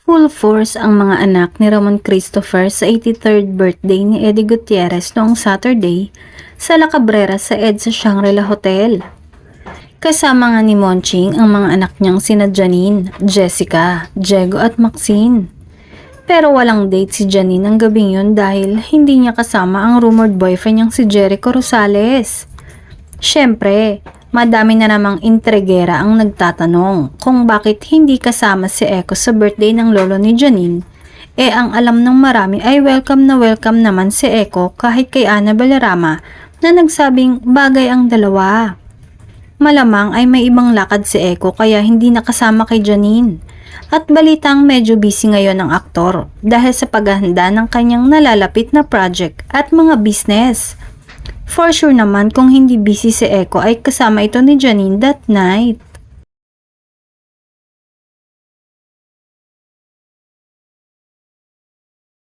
Full force ang mga anak ni Ramon Christopher sa 83rd birthday ni Eddie Gutierrez noong Saturday sa La Cabrera sa EDSA Shangri-La Hotel. Kasama nga ni Monching ang mga anak niyang sina Janine, Jessica, Diego at Maxine. Pero walang date si Janine ang gabing yun dahil hindi niya kasama ang rumored boyfriend niyang si Jericho Rosales. Siyempre, madami na namang intrigera ang nagtatanong kung bakit hindi kasama si Echo sa birthday ng lolo ni Janine. Ang alam ng marami ay welcome na welcome naman si Echo kahit kay Ana Balarama na nagsabing bagay ang dalawa. Malamang ay may ibang lakad si Echo kaya hindi nakasama kay Janine. At balitang medyo busy ngayon ang aktor dahil sa paghahanda ng kanyang nalalapit na project at mga business. For sure naman kung hindi busy si Echo ay kasama ito ni Janine that night.